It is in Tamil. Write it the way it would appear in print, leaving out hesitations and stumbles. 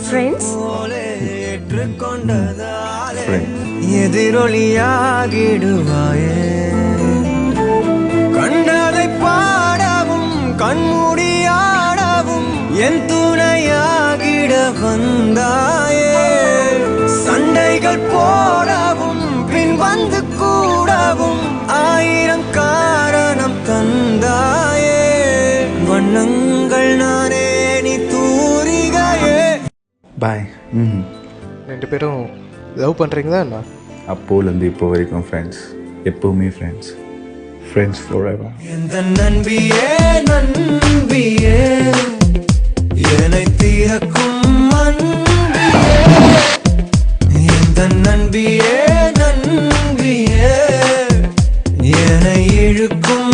ஃப்ரெண்ட்ஸ் எதிரொலியாகிடுவாயே கண்டதை பாடவும் கண்மூடியாடவும் என் துணையாகிட வந்தாயே சண்டைகள் போடவும் பின் வந்து கூடவும் ஆயிரம் காரணம் தந்தாயே வண்ணங்கள் நானே நீ தூரிகையே. பாய். ரெண்டு பேரும் லவ் பண்ணுறீங்களா என்ன? அப்போலேருந்து இப்போ வரைக்கும் ஃப்ரெண்ட்ஸ், எப்போவுமே ஃப்ரெண்ட்ஸ், ஃப்ரெண்ட்ஸ் ஃபாரெவர். எந்த நண்பியே நண்பியே என்னை தீரக்கும் அன்பியே எந்த நண்பியே நண்பியே என்னை இழுக்கும்